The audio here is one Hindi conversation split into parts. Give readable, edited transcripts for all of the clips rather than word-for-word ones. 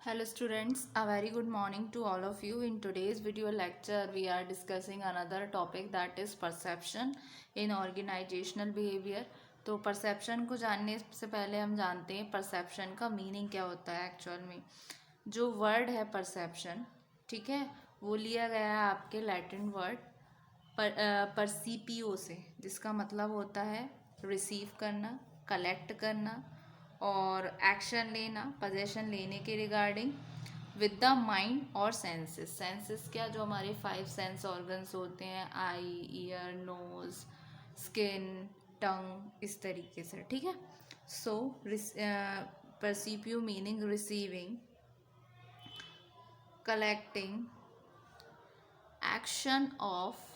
Hello students, a very good morning to all of you. In today's video lecture, we are discussing another topic that is perception in organizational behavior. तो perception को जानने से पहले हम जानते हैं perception का meaning क्या होता है एक्चुअल में। जो word है perception, ठीक है, वो लिया गया है आपके लैटिन वर्ड परसीपियो से, जिसका मतलब होता है रिसीव करना, कलेक्ट करना और एक्शन लेना, पोजेशन लेने के रिगार्डिंग विद द माइंड और सेंसेस। सेंसेस क्या, जो हमारे 5 सेंस ऑर्गन्स होते हैं, eye, ear, nose, skin, tongue, इस तरीके से, ठीक है। So percipio meaning receiving, collecting, action of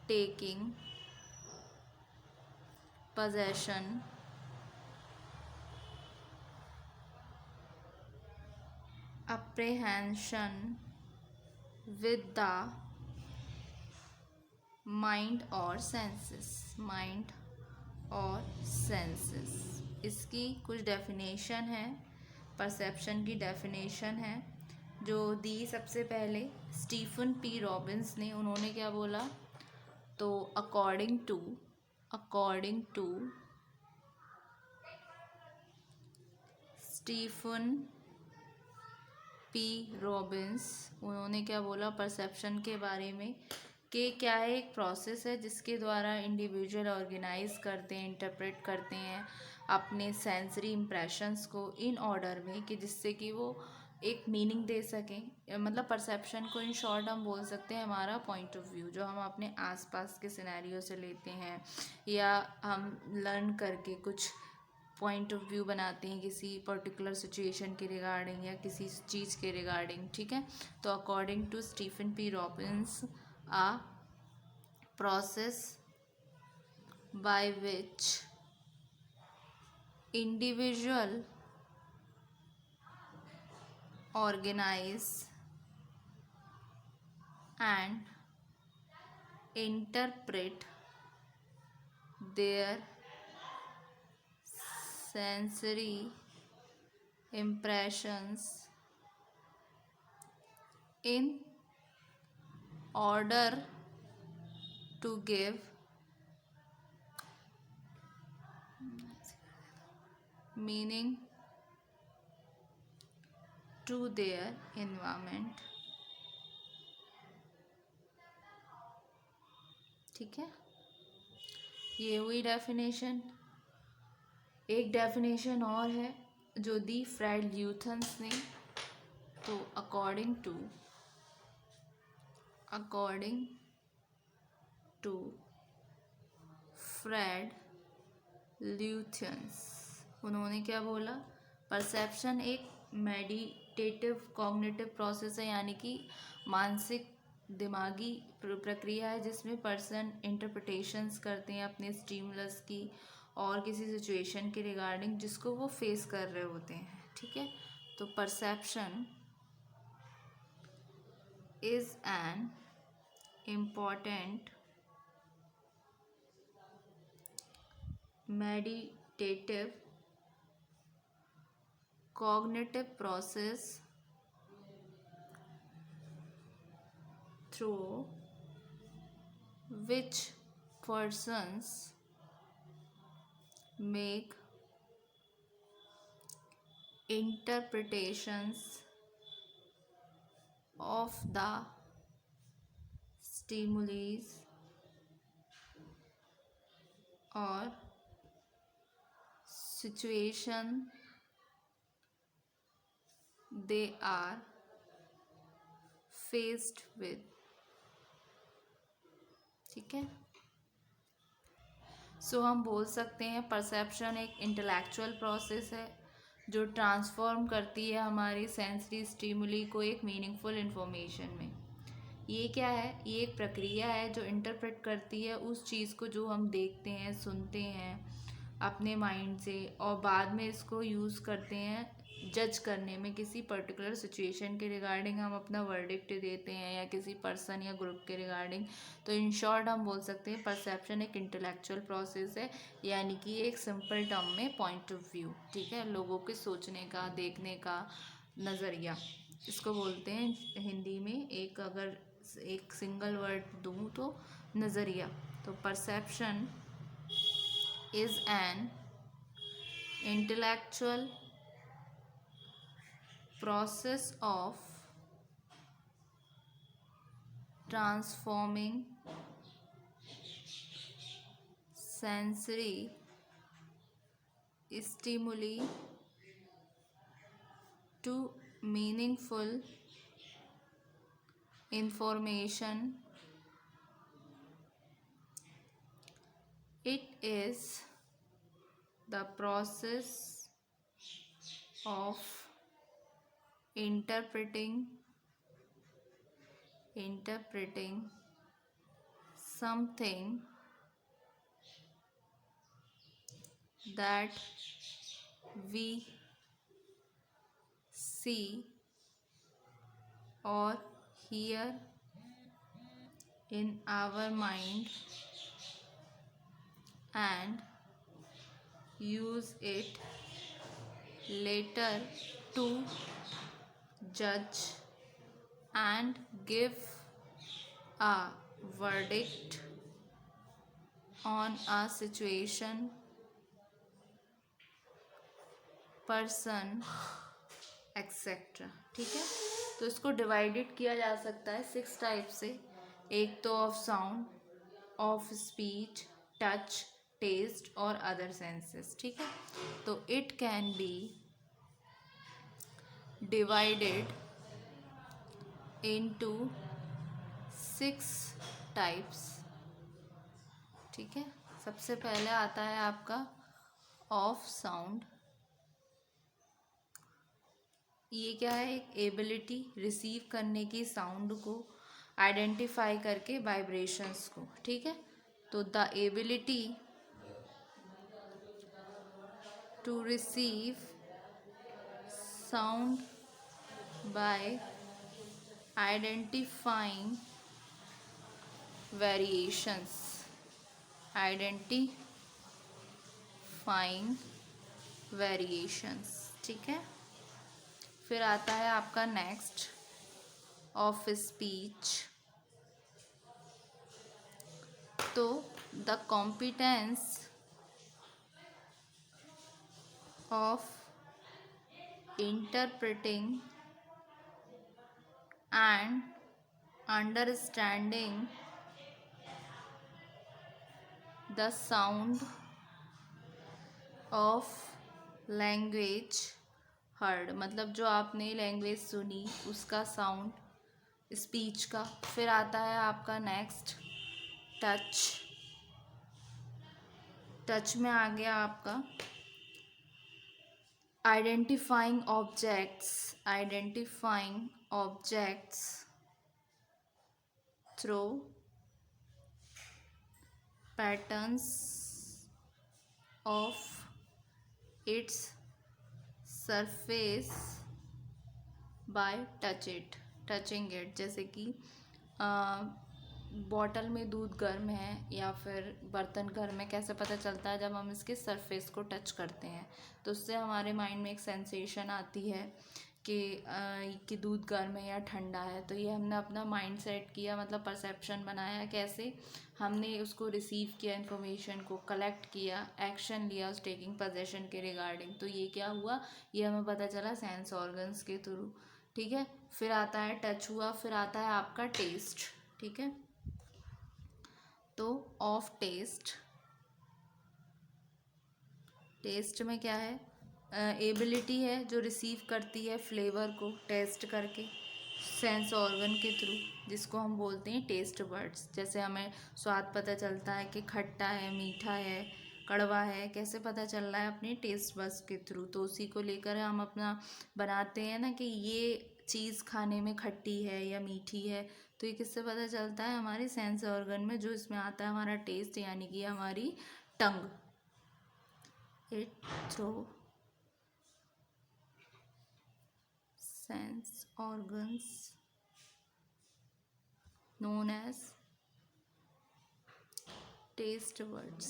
taking, possession, apprehension with the mind और senses, mind और senses। इसकी कुछ डेफिनेशन है, परसेप्शन की डेफिनेशन है जो दी सबसे पहले स्टीफन पी रॉबिन्स ने। उन्होंने क्या बोला, तो according to Stephen P Robbins, उन्होंने क्या बोला परसेप्शन के बारे में कि क्या है, एक प्रोसेस है जिसके द्वारा इंडिविजुअल ऑर्गेनाइज करते हैं, इंटरप्रेट करते हैं अपने सेंसरी इम्प्रेशंस को इन ऑर्डर में, कि जिससे कि वो एक मीनिंग दे सकें। मतलब परसेप्शन को इन शॉर्ट हम बोल सकते हैं हमारा पॉइंट ऑफ व्यू, जो हम अपने आसपास के सिनेरियो से लेते हैं या हम लर्न करके कुछ पॉइंट ऑफ व्यू बनाते हैं किसी पर्टिकुलर सिचुएशन के रिगार्डिंग या किसी चीज़ के रिगार्डिंग, ठीक है। तो according to Stephen P Robbins, a process by which individual organize and interpret their sensory impressions in order to give meaning to their environment, ठीक है। ये हुई डेफिनेशन। एक डेफिनेशन और है जो दी फ्रेड ल्यूथन्स ने। तो अकॉर्डिंग टू फ्रेड ल्यूथन्स, उन्होंने क्या बोला, परसेप्शन एक मेडिटेटिव कॉग्निटिव प्रोसेस है, यानी कि मानसिक दिमागी प्रक्रिया है जिसमें पर्सन इंटरप्रिटेशंस करते हैं अपने स्टिमुलस की और किसी सिचुएशन के रिगार्डिंग जिसको वो फेस कर रहे होते हैं, ठीक है। तो perception is an important meditative cognitive process through which persons make interpretations of the stimuli or situation they are faced with, ठीक है। सो हम बोल सकते हैं परसेप्शन एक इंटेलेक्चुअल प्रोसेस है जो ट्रांसफॉर्म करती है हमारी सेंसरी स्टिमुली को एक मीनिंगफुल इन्फॉर्मेशन में। ये क्या है, ये एक प्रक्रिया है जो इंटरप्रेट करती है उस चीज़ को जो हम देखते हैं, सुनते हैं, अपने माइंड से, और बाद में इसको यूज़ करते हैं जज करने में। किसी पर्टिकुलर सिचुएशन के रिगार्डिंग हम अपना वर्डिक्ट देते हैं, या किसी पर्सन या ग्रुप के रिगार्डिंग। तो इन शॉर्ट हम बोल सकते हैं परसेप्शन एक इंटेलेक्चुअल प्रोसेस है, यानी कि एक सिंपल टर्म में पॉइंट ऑफ व्यू, ठीक है, लोगों के सोचने का, देखने का नज़रिया। इसको बोलते हैं हिंदी में, एक अगर एक सिंगल वर्ड दूँ तो नज़रिया। तो perception is an intellectual process of transforming sensory stimuli to meaningful information. It is the process of interpreting something that we see or hear in our mind and use it later to judge and give a verdict on a situation, person, etcetera. ठीक है, तो इसको डिवाइडेड किया जा सकता है 6 टाइप से। एक तो of sound, of speech, touch, taste और अदर सेंसेस। ठीक है, तो it can be divided into 6 types. ठीक है, सबसे पहले आता है आपका ऑफ साउंड। ये क्या है, एक एबिलिटी रिसीव करने की साउंड को आइडेंटिफाई करके वाइब्रेशंस को। ठीक है, तो the ability to receive sound by identifying variations, identifying variations. ठीक है, फिर आता है आपका नेक्स्ट ऑफ स्पीच। तो the competence of interpreting and understanding the sound of language heard, मतलब जो आपने लैंग्वेज सुनी उसका साउंड, स्पीच का। फिर आता है आपका नेक्स्ट टच। टच में आ गया आपका identifying objects through patterns of its surface by touching it. जैसे कि बॉटल में दूध गर्म है या फिर बर्तन गर्म है, कैसे पता चलता है, जब हम इसके सरफेस को टच करते हैं। तो उससे हमारे माइंड में एक सेंसेशन आती है कि दूध गर्म है या ठंडा है। तो ये हमने अपना माइंड सेट किया, मतलब परसेप्शन बनाया। कैसे, हमने उसको रिसीव किया, इन्फॉर्मेशन को कलेक्ट किया, एक्शन लिया उस टेकिंग पोजेशन के रिगार्डिंग। तो ये क्या हुआ, ये हमें पता चला सेंस ऑर्गन्स के थ्रू। ठीक है, फिर आता है टच हुआ, फिर आता है आपका टेस्ट। ठीक है, तो ऑफ टेस्ट में क्या है, एबिलिटी है जो रिसीव करती है फ्लेवर को टेस्ट करके सेंस ऑर्गन के थ्रू, जिसको हम बोलते हैं टेस्ट बर्ड्स। जैसे हमें स्वाद पता चलता है कि खट्टा है, मीठा है, कड़वा है, कैसे पता चल रहा है, अपने टेस्ट बड्स के थ्रू। तो उसी को लेकर हम अपना बनाते हैं ना कि ये चीज़ खाने में खट्टी है या मीठी है। तो ये किससे पता चलता है, हमारे सेंस ऑर्गन में जो इसमें आता है हमारा टेस्ट, यानी कि हमारी टंग। it through sense organs known as taste buds.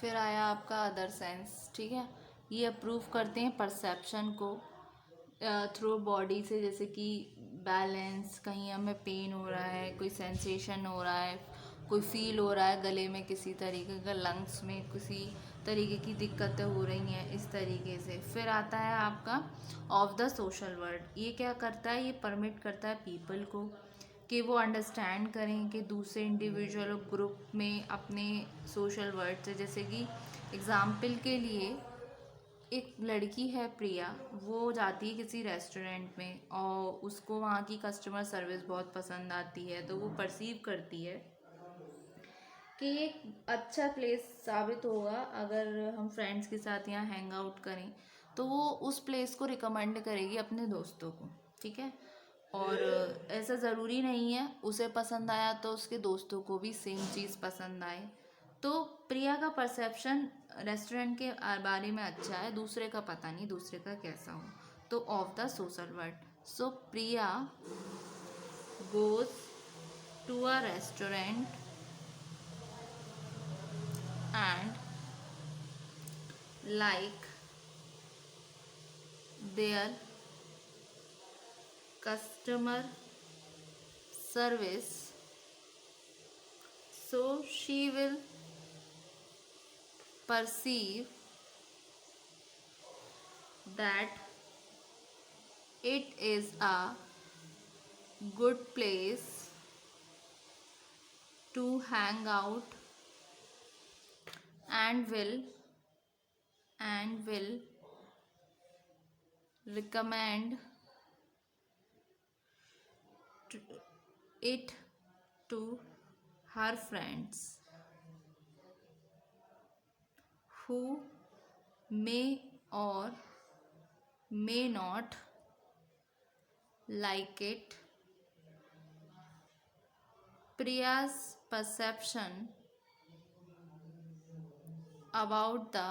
फिर आया आपका अदर सेंस, ठीक है। ये अप्रूव करते हैं परसेप्शन को थ्रू बॉडी से, जैसे कि बैलेंस, कहीं हमें पेन हो रहा है, कोई सेंसेशन हो रहा है, कोई फील हो रहा है गले में किसी तरीके का, लंग्स में किसी तरीके की दिक्कतें हो रही हैं, इस तरीके से। फिर आता है आपका ऑफ द सोशल वर्ड। ये क्या करता है, ये परमिट करता है पीपल को कि वो अंडरस्टैंड करें कि दूसरे इंडिविजुअल और ग्रुप में अपने सोशल वर्ड से, जैसे कि एग्ज़ाम्पल के लिए एक लड़की है प्रिया, वो जाती है किसी रेस्टोरेंट में और उसको वहाँ की कस्टमर सर्विस बहुत पसंद आती है, तो वो परसीव करती है कि एक अच्छा प्लेस साबित होगा अगर हम फ्रेंड्स के साथ यहाँ हैंग आउट करें, तो वो उस प्लेस को रिकमेंड करेगी अपने दोस्तों को, ठीक है। और ऐसा ज़रूरी नहीं है उसे पसंद आया तो उसके दोस्तों को भी सेम चीज़ पसंद आए। तो प्रिया का परसेप्शन रेस्टोरेंट के बारे में अच्छा है, दूसरे का पता नहीं दूसरे का कैसा हो। तो of the social world, so Priya goes to a restaurant and like their customer service, so she will perceive that it is a good place to hang out and will recommend it to her friends who may or may not like it. Priya's perception about the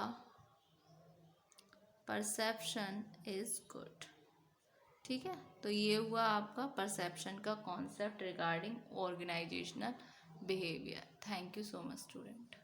perception is good, ठीक है। तो ये हुआ आपका परसेप्शन का concept regarding organisational behaviour. Thank you so much student.